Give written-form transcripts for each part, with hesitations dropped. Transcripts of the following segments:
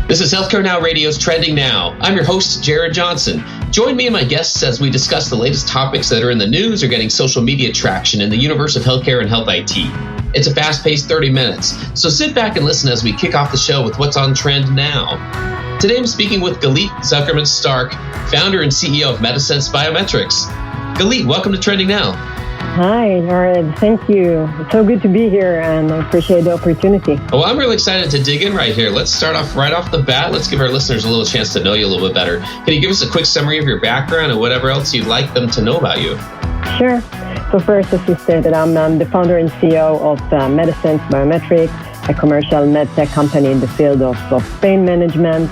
This is Healthcare Now Radio's Trending Now. I'm your host, Jared Johnson. Join me and my guests as we discuss the latest topics that are in the news or getting social media traction in the universe of healthcare and health IT. It's a fast-paced 30 minutes, so sit back and listen as we kick off the show with what's on trend now. Today I'm speaking with Galit Zuckerman-Stark, founder and CEO of Medasense Biometrics. Galit, welcome to Trending Now. Hi, Jared. Thank you. It's so good to be here, and I appreciate the opportunity. Well, I'm really excited to dig in right here. Let's start off right off the bat. Let's give our listeners a little chance to know you a little bit better. Can you give us a quick summary of your background and whatever else you'd like them to know about you? Sure. So first, as you stated, I'm the founder and CEO of Medasense Biometrics, a commercial medtech company in the field of pain management,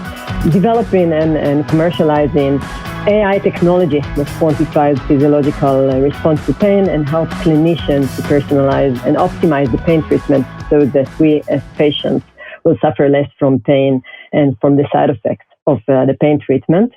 developing and commercializing AI technology that quantifies physiological response to pain and helps clinicians to personalize and optimize the pain treatment so that we as patients will suffer less from pain and from the side effects of the pain treatment.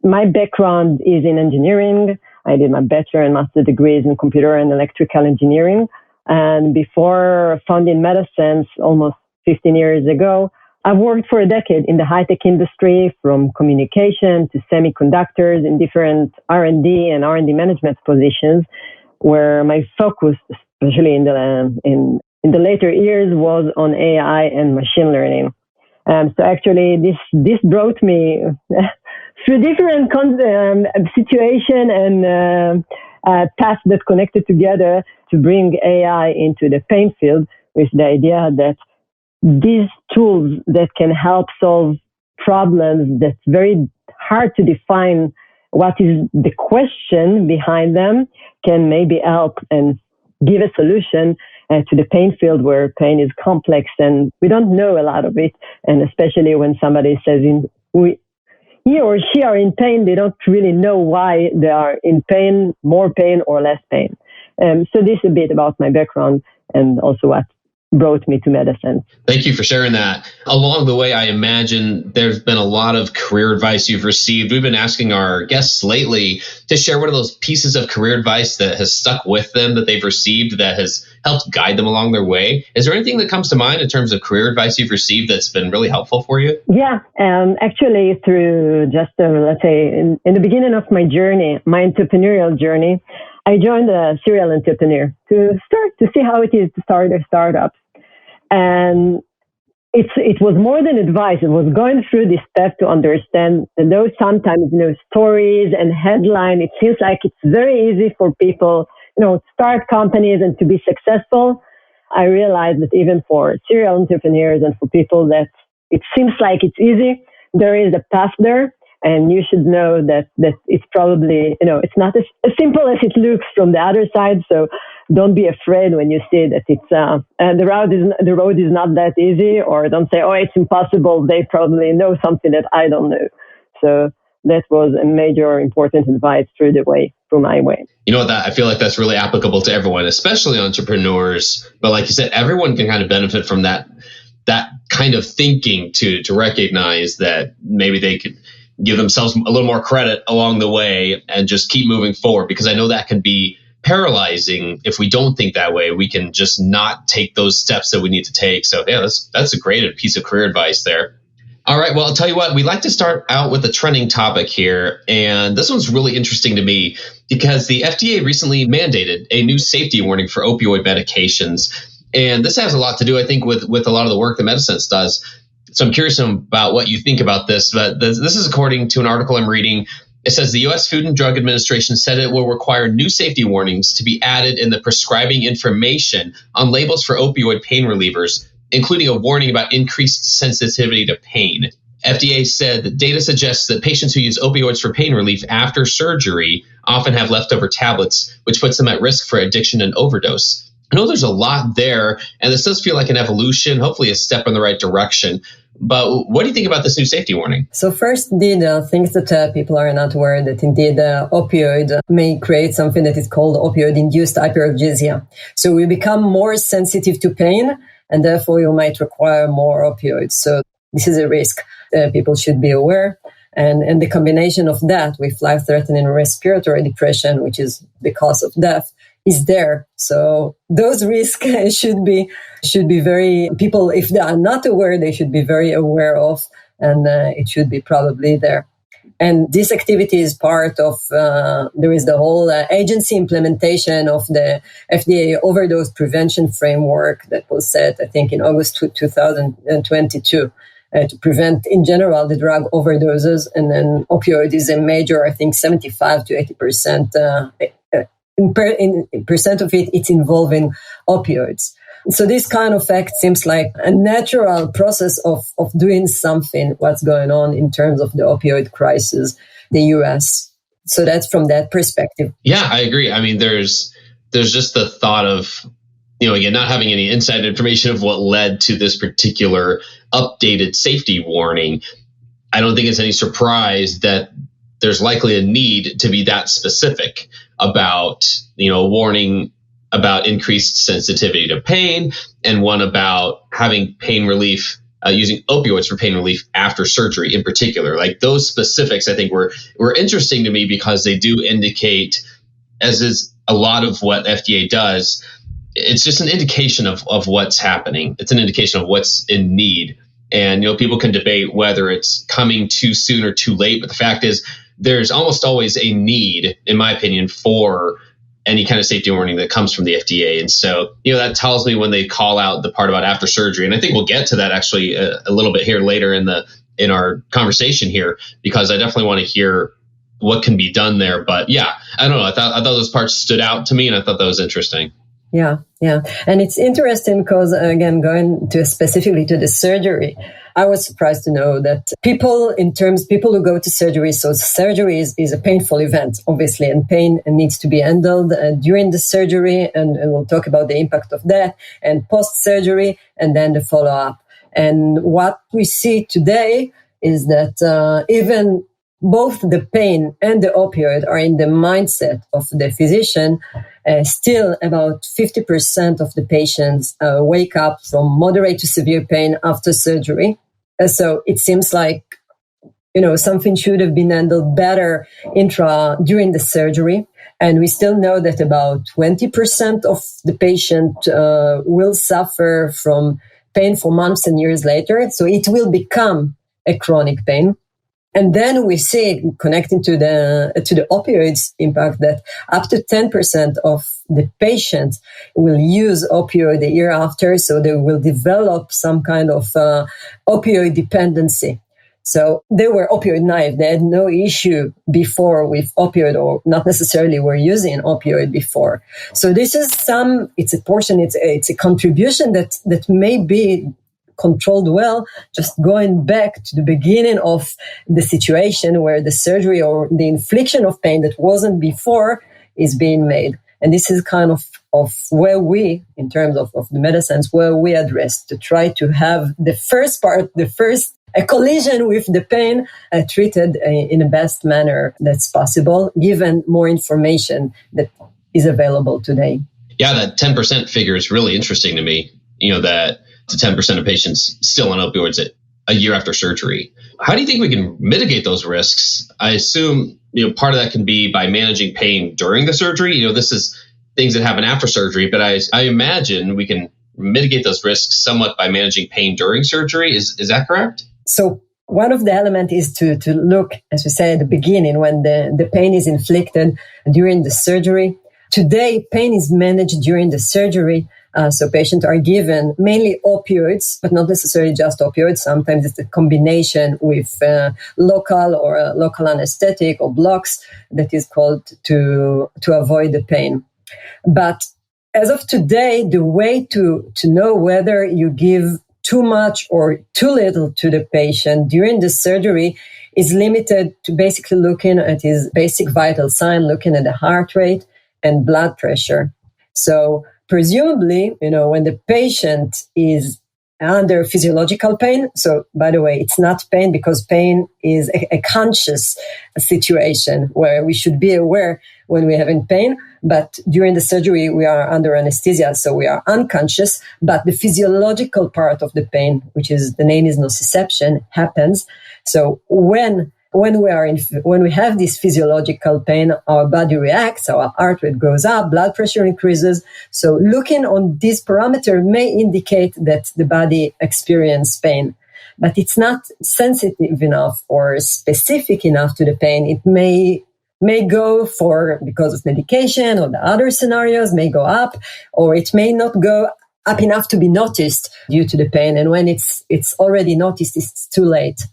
My background is in engineering. I did my bachelor and master degrees in computer and electrical engineering. And before founding Medasense almost 15 years ago, I've worked for a decade in the high-tech industry, from communication to semiconductors in different R&D and R&D management positions, where my focus, especially in the later years, was on AI and machine learning. So actually, this brought me through different situation and tasks that connected together to bring AI into the pain field, with the idea that these tools that can help solve problems that's very hard to define what is the question behind them can maybe help and give a solution to the pain field, where pain is complex and we don't know a lot of it. And especially when somebody says he or she are in pain, they don't really know why they are in pain, more pain or less pain. So this is a bit about my background and also what brought me to Medasense. Thank you for sharing that. Along the way, I imagine there's been a lot of career advice you've received. We've been asking our guests lately to share one of those pieces of career advice that has stuck with them, that they've received, that has helped guide them along their way. Is there anything that comes to mind in terms of career advice you've received that's been really helpful for you? Yeah, actually through just, let's say, in the beginning of my journey, my entrepreneurial journey, I joined a serial entrepreneur to see how it is to start a startup. And it was more than advice. It was going through this step to understand that those sometimes, stories and headline, it seems like it's very easy for people, start companies and to be successful. I realized that even for serial entrepreneurs and for people that it seems like it's easy, there is a path there. And you should know that it's probably, it's not as simple as it looks from the other side. So don't be afraid when you see that it's the road is not that easy, or don't say, oh, it's impossible. They probably know something that I don't know. So that was a major important advice through my way. You know what, I feel like that's really applicable to everyone, especially entrepreneurs. But like you said, everyone can kind of benefit from that kind of thinking to recognize that maybe they could give themselves a little more credit along the way and just keep moving forward, because I know that can be paralyzing if we don't think that way. We can just not take those steps that we need to take. So yeah, that's a great piece of career advice there. All right, well, I'll tell you what, we like to start out with a trending topic here, and this one's really interesting to me because the FDA recently mandated a new safety warning for opioid medications, and this has a lot to do, I think, with a lot of the work that Medasense does. So I'm curious about what you think about this, but this is according to an article I'm reading. It says the U.S. Food and Drug Administration said it will require new safety warnings to be added in the prescribing information on labels for opioid pain relievers, including a warning about increased sensitivity to pain. FDA said that data suggests that patients who use opioids for pain relief after surgery often have leftover tablets, which puts them at risk for addiction and overdose. I know there's a lot there, and this does feel like an evolution, hopefully a step in the right direction. But what do you think about this new safety warning? So first, indeed, things that people are not aware that indeed opioid may create something that is called opioid-induced hyperalgesia. So we become more sensitive to pain, and therefore you might require more opioids. So this is a risk people should be aware. And the combination of that with life-threatening respiratory depression, which is the cause of death, is there. So those risks should be very, people, if they are not aware, they should be very aware of and it should be probably there. And this activity is part of, there is the whole agency implementation of the FDA overdose prevention framework that was set, I think, in August 2022 to prevent, in general, the drug overdoses. And then opioid is a major, I think, 75 to 80% in percent of it, it's involving opioids. So this kind of fact seems like a natural process of doing something, what's going on in terms of the opioid crisis, the US. So that's from that perspective. Yeah, I agree. I mean, there's just the thought of, again, not having any inside information of what led to this particular updated safety warning. I don't think it's any surprise that there's likely a need to be that specific about, a warning about increased sensitivity to pain, and one about having pain relief, using opioids for pain relief after surgery in particular. Like those specifics, I think were interesting to me because they do indicate, as is a lot of what FDA does, it's just an indication of what's happening. It's an indication of what's in need. And, people can debate whether it's coming too soon or too late. But the fact is, there's almost always a need, in my opinion, for any kind of safety warning that comes from the FDA. And so, that tells me when they call out the part about after surgery. And I think we'll get to that actually a little bit here later in our conversation here, because I definitely want to hear what can be done there. But yeah, I don't know. I thought those parts stood out to me, and I thought that was interesting. Yeah. And it's interesting because, again, going to specifically to the surgery, I was surprised to know that people who go to surgery, so surgery is a painful event, obviously, and pain needs to be handled during the surgery, and we'll talk about the impact of that, and post-surgery, and then the follow-up. And what we see today is that even both the pain and the opioid are in the mindset of the physician. Still, about 50% of the patients wake up from moderate to severe pain after surgery. So it seems like, something should have been handled better during the surgery. And we still know that about 20% of the patient will suffer from pain for months and years later. So it will become a chronic pain. And then we see, connecting to the opioids impact, that up to 10% of the patients will use opioid the year after, so they will develop some kind of opioid dependency. So they were opioid naive. They had no issue before with opioid, or not necessarily were using opioid before. So this is it's a portion, it's a contribution that may be controlled well, just going back to the beginning of the situation where the surgery or the infliction of pain that wasn't before is being made. And this is kind of where we, in terms of the Medasense, where we address to try to have the first a collision with the pain treated in the best manner that's possible, given more information that is available today. Yeah, that 10% figure is really interesting to me, that to 10% of patients still on opioids a year after surgery. How do you think we can mitigate those risks? I assume, part of that can be by managing pain during the surgery. This is things that happen after surgery, but I imagine we can mitigate those risks somewhat by managing pain during surgery. Is that correct? So one of the elements is to look, as we said at the beginning, when the pain is inflicted during the surgery. Today, pain is managed during the surgery. So patients are given mainly opioids, but not necessarily just opioids. Sometimes it's a combination with local anesthetic or blocks that is called to avoid the pain. But as of today, the way to know whether you give too much or too little to the patient during the surgery is limited to basically looking at his basic vital sign, looking at the heart rate and blood pressure. So presumably, when the patient is under physiological pain, so by the way, it's not pain because pain is a conscious situation where we should be aware when we're having pain, but during the surgery, we are under anesthesia, so we are unconscious, but the physiological part of the pain, which is, the name is nociception, happens. So when we have this physiological pain, our body reacts, our heart rate goes up, blood pressure increases. So looking on this parameter may indicate that the body experiences pain. but it's not sensitive enough or specific enough to the pain. It may go because of medication or the other scenarios may go up, or it may not go up enough to be noticed due to the pain. And when it's already noticed, it's too late.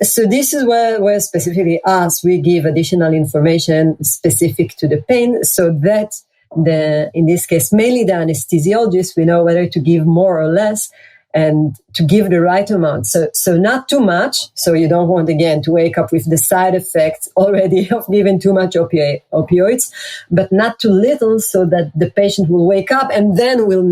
So this is where specifically we give additional information specific to the pain, so that in this case, mainly the anesthesiologist, we know whether to give more or less, and to give the right amount. So not too much. So you don't want, again, to wake up with the side effects already of giving too much opioids, but not too little, so that the patient will wake up and then will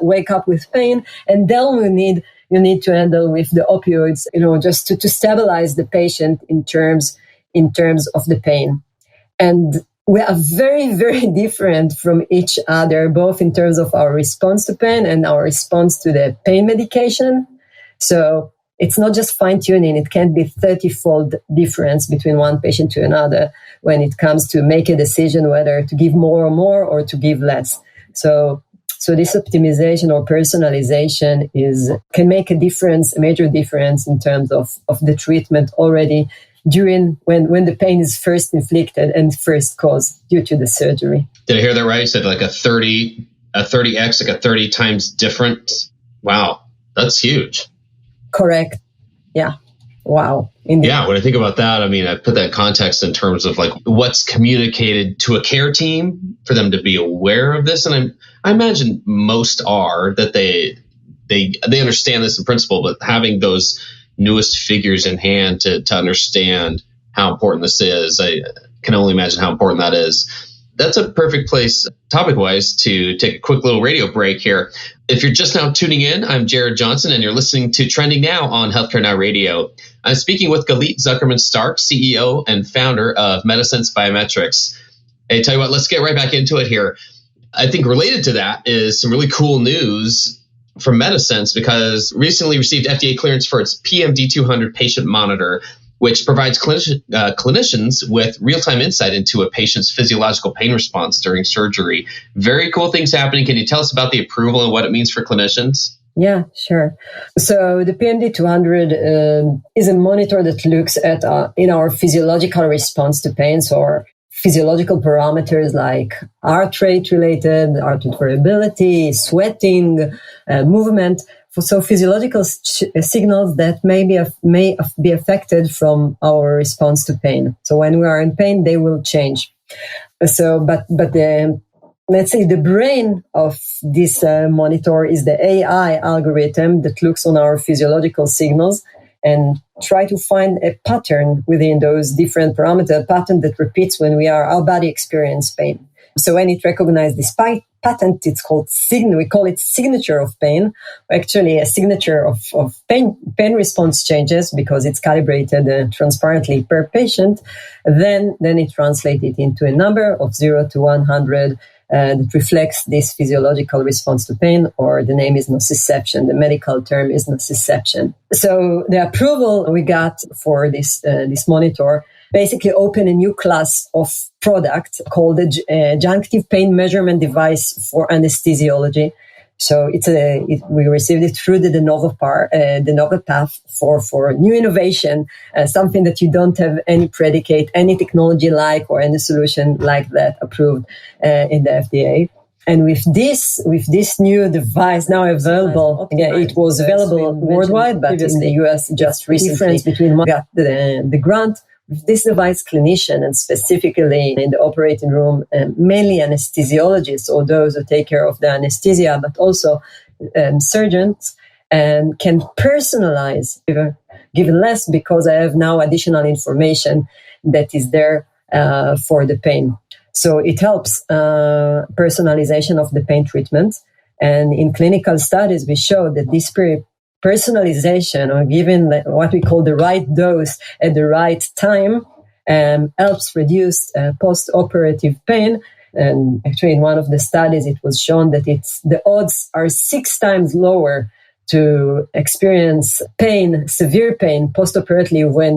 wake up with pain, and then you need to handle with the opioids, just to stabilize the patient in terms of the pain. And we are very, very different from each other, both in terms of our response to pain and our response to the pain medication. So it's not just fine-tuning. It can be 30-fold difference between one patient to another when it comes to make a decision whether to give more or to give less. So this optimization or personalization can make a major difference in terms of the treatment already during when the pain is first inflicted and first caused due to the surgery. Did I hear that right? You said like a 30x, like a 30 times difference. Wow, that's huge. Correct. Yeah. Wow. Indeed. Yeah, when I think about that, I mean, I put that in context in terms of like what's communicated to a care team for them to be aware of this. And I imagine most are that they understand this in principle, but having those newest figures in hand to understand how important this is, I can only imagine how important that is. That's a perfect place, topic-wise, to take a quick little radio break here. If you're just now tuning in, I'm Jared Johnson, and you're listening to Trending Now on Healthcare Now Radio. I'm speaking with Galit Zuckerman-Stark, CEO and founder of Medasense Biometrics. Hey, tell you what, let's get right back into it here. I think related to that is some really cool news from Medasense, because recently received FDA clearance for its PMD200 patient monitor, which provides clinicians with real-time insight into a patient's physiological pain response during surgery. Very cool things happening. Can you tell us about the approval and what it means for clinicians? Yeah, sure. So the PMD200 is a monitor that looks at in our physiological response to pain, so physiological parameters like heart rate variability, sweating, movement. So physiological signals that may be affected from our response to pain. So when we are in pain, they will change. So, but let's say the brain of this monitor is the AI algorithm that looks on our physiological signals and try to find a pattern within those different parameters, a pattern that repeats when our body experiences pain. So when it recognizes this pattern, it's called we call it signature of pain, actually a signature of pain response changes because it's calibrated transparently per patient. Then it translates it into a number of 0 to 100 that reflects this physiological response to pain, or the name is nociception. The medical term is nociception. So the approval we got for this monitor basically open a new class of product called the adjunctive pain measurement device for anesthesiology. So we received it through the de novo path for new innovation, something that you don't have any predicate, any technology like, or any solution like that approved in the FDA. And with this new device now available, again, it was available worldwide, but in the US just recently. Difference between what got the grant. With this device, clinician, and specifically in the operating room, mainly anesthesiologists or those who take care of the anesthesia, but also surgeons, and can personalize, given less, because I have now additional information that is there for the pain. So it helps personalization of the pain treatment. And in clinical studies, we showed that this personalization, or given what we call the right dose at the right time, helps reduce post-operative pain. And actually, in one of the studies, it was shown that the odds are 6 times lower to experience pain, severe pain, post-operatively when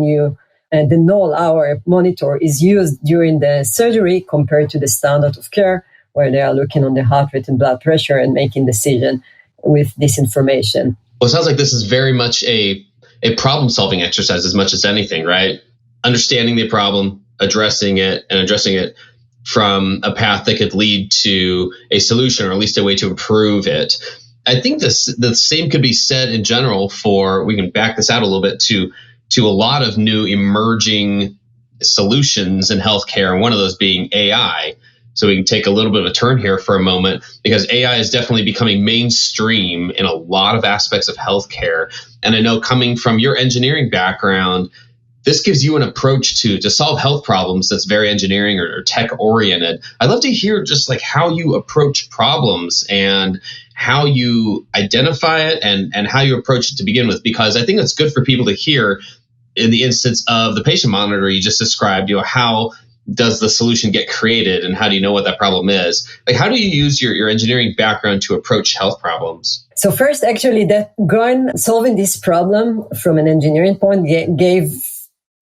the null-hour monitor is used during the surgery compared to the standard of care, where they are looking on the heart rate and blood pressure and making decision with this information. Well, it sounds like this is very much a a problem-solving exercise as much as anything, right? Understanding the problem, addressing it, and addressing it from a path that could lead to a solution, or at least a way to improve it. I think the same could be said in general for, we can back this out a little bit, to a lot of new emerging solutions in healthcare, and one of those being AI. So we can take a little bit of a turn here for a moment, because AI is definitely becoming mainstream in a lot of aspects of healthcare. And I know, coming from your engineering background, this gives you an approach to solve health problems that's very engineering or tech oriented. I'd love to hear just like how you approach problems and how you identify it and how you approach it to begin with, because I think it's good for people to hear in the instance of the patient monitor you just described, how does the solution get created and how do you know what that problem is? Like, how do you use your engineering background to approach health problems? So first, actually, that solving this problem from an engineering point gave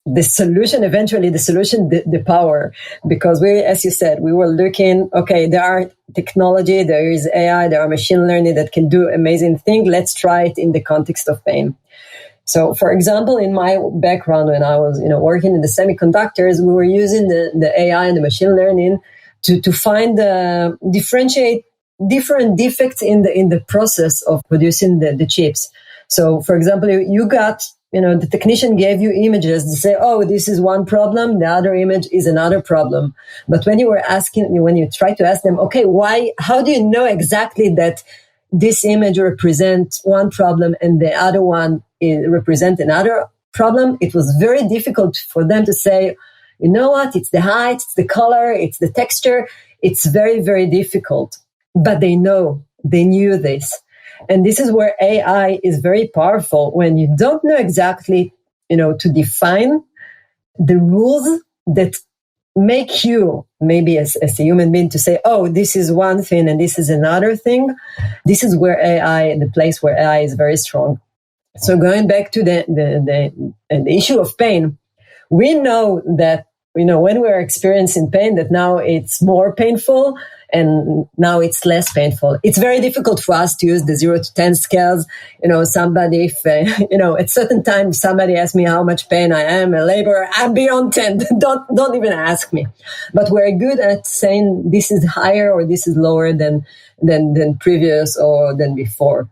the solution, the power, because we, as you said, we were looking, okay, there are technology, there is AI, there are machine learning that can do amazing things. Let's try it in the context of pain. So, for example, in my background, when I was, working in the semiconductors, we were using the AI and the machine learning to find, differentiate different defects in the process of producing the chips. So, for example, you got, the technician gave you images to say, oh, this is one problem, the other image is another problem. But when you try to ask them, okay, why, how do you know exactly that this image represents one problem and the other one represents another problem? It was very difficult for them to say, you know what, it's the height, it's the color, it's the texture. It's very, very difficult. But they knew this. And this is where AI is very powerful, when you don't know exactly, to define the rules that make you, maybe as a human being, to say, oh, this is one thing and this is another thing. This is where the place where AI is very strong. So going back to the issue of pain, we know that, when we're experiencing pain, that now it's more painful and now it's less painful. It's very difficult for us to use the 0 to 10 scales. Somebody, if, at certain times, somebody asks me how much pain I am in labor, I'm beyond 10. Don't even ask me. But we're good at saying this is higher or this is lower than previous or than before.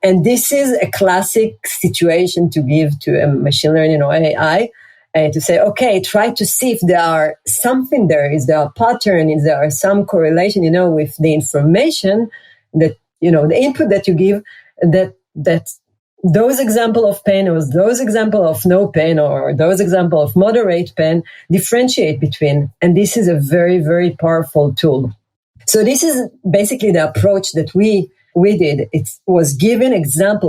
And this is a classic situation to give to a machine learning or AI, to say, okay, try to see if there are something there, is there a pattern, is there some correlation, with the information that, the input that you give, that those example of pain or those example of no pain or those example of moderate pain differentiate between. And this is a very, very powerful tool. So this is basically the approach that we did. It was given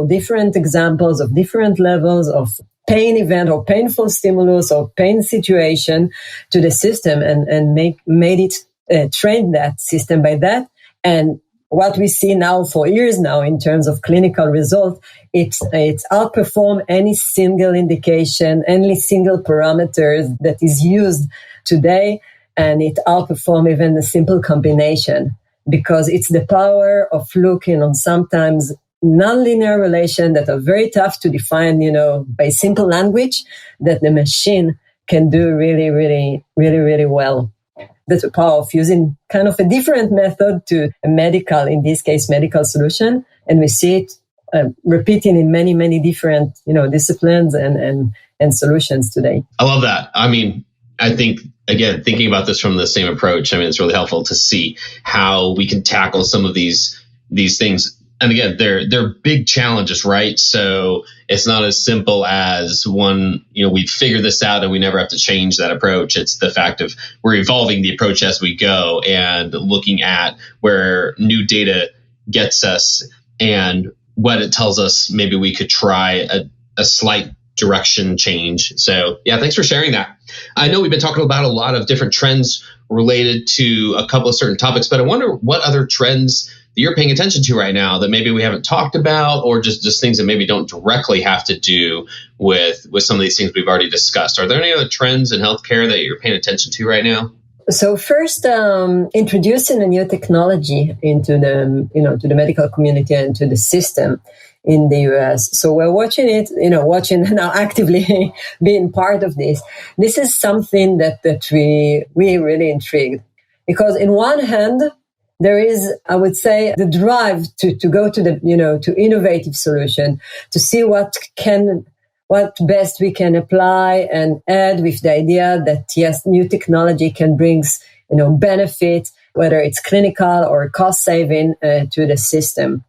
different examples of different levels of pain event or painful stimulus or pain situation to the system and made it train that system by that. And what we see now for years now in terms of clinical result, it's outperformed any single indication, any single parameters that is used today, and it outperformed even the simple combination, because it's the power of looking on sometimes nonlinear relations that are very tough to define, by simple language, that the machine can do really, really, really, really well. That's the power of using kind of a different method to a medical, in this case, medical solution. And we see it repeating in many, many different, disciplines and solutions today. I love that. I mean, I think, again, thinking about this from the same approach, it's really helpful to see how we can tackle some of these things. And again, they're big challenges, right? So it's not as simple as one, we figure this out and we never have to change that approach. It's the fact of we're evolving the approach as we go and looking at where new data gets us and what it tells us. Maybe we could try a slight direction change. So yeah, thanks for sharing that. I know we've been talking about a lot of different trends related to a couple of certain topics, but I wonder what other trends that you're paying attention to right now that maybe we haven't talked about, or just things that maybe don't directly have to do with some of these things we've already discussed. Are there any other trends in healthcare that you're paying attention to right now? So first, introducing a new technology into the, to the medical community and to the system in the US. So we're watching it, watching now actively being part of this. This is something that we really intrigued, because in one hand, there is, I would say, the drive to go to to innovative solution, to see what best we can apply and add, with the idea that yes, new technology can bring, benefit, whether it's clinical or cost saving to the system.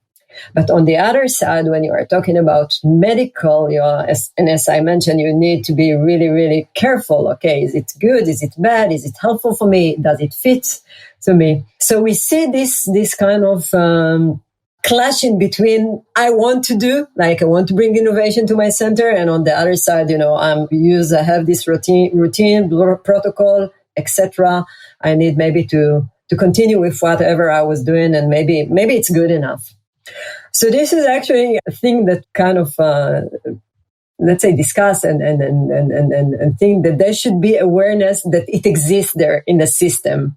But on the other side, when you are talking about medical, and as I mentioned, you need to be really, really careful. Okay, is it good? Is it bad? Is it helpful for me? Does it fit to me? So we see this kind of clashing between I want to bring innovation to my center, and on the other side, I have this routine protocol, etc. I need maybe to continue with whatever I was doing, and maybe it's good enough. So this is actually a thing that kind of, let's say, discuss and think that there should be awareness that it exists there in the system.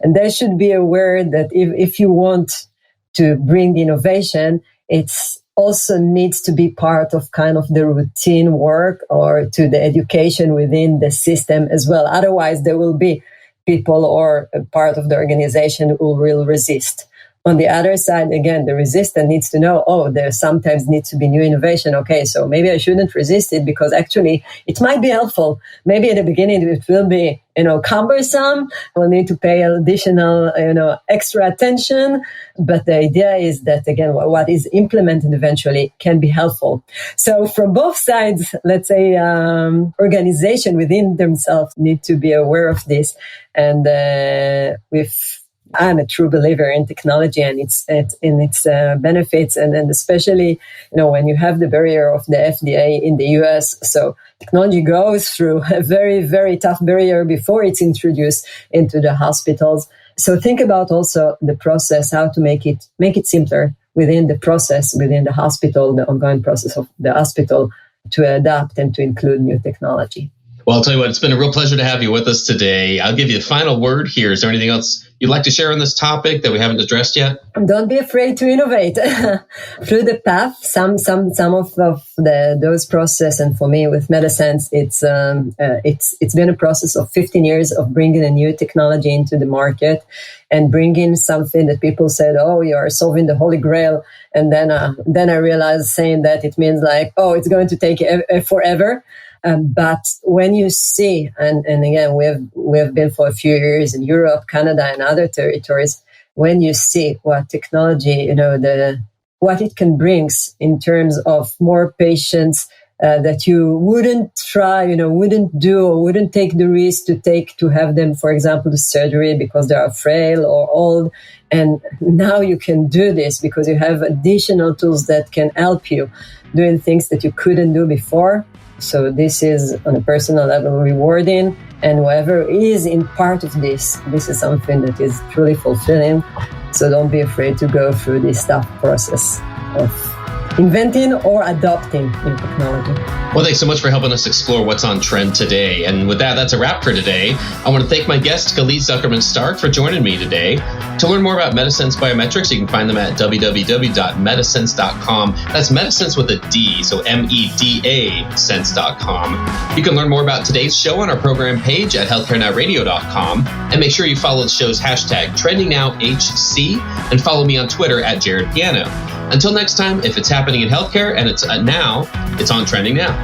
And there should be aware that if you want to bring innovation, it's also needs to be part of kind of the routine work or to the education within the system as well. Otherwise, there will be people or a part of the organization who will resist. On the other side, again, the resistant needs to know, there sometimes needs to be new innovation. Okay, so maybe I shouldn't resist it, because actually it might be helpful. Maybe at the beginning it will be, cumbersome. We'll need to pay additional, extra attention. But the idea is that, again, what is implemented eventually can be helpful. So from both sides, let's say, organization within themselves need to be aware of this. And I'm a true believer in technology and its benefits, and especially, when you have the barrier of the FDA in the US. So technology goes through a very, very tough barrier before it's introduced into the hospitals. So think about also the process, how to make it simpler within the process, within the hospital, the ongoing process of the hospital, to adapt and to include new technology. Well, I'll tell you what, it's been a real pleasure to have you with us today. I'll give you the final word here. Is there anything else you'd like to share on this topic that we haven't addressed yet? Don't be afraid to innovate through the path. Some of those process, and for me with Medasense, it's been a process of 15 years of bringing a new technology into the market and bringing something that people said, you are solving the Holy Grail. And then I realized saying that it means like, it's going to take forever. But when you see, and again, we have been for a few years in Europe, Canada, and other territories, when you see what technology, what it can bring in terms of more patients that you wouldn't try, wouldn't do, or wouldn't take the risk to have them, for example, the surgery because they are frail or old. And now you can do this because you have additional tools that can help you doing things that you couldn't do before. So this is on a personal level rewarding, and whoever is in part of this is something that is truly fulfilling. So don't be afraid to go through this tough process of inventing or adopting new technology. Well, thanks so much for helping us explore what's on trend today. And with that, that's a wrap for today. I want to thank my guest, Galit Zuckerman-Stark, for joining me today. To learn more about Medasense Biometrics, you can find them at www.medasense.com. That's Medasense with a D, so MEDA sense.com. You can learn more about today's show on our program page at healthcarenowradio.com. And make sure you follow the show's hashtag TrendingNowHC and follow me on Twitter at Jared Piano. Until next time, if it's happening in healthcare and it's now, it's on Trending Now.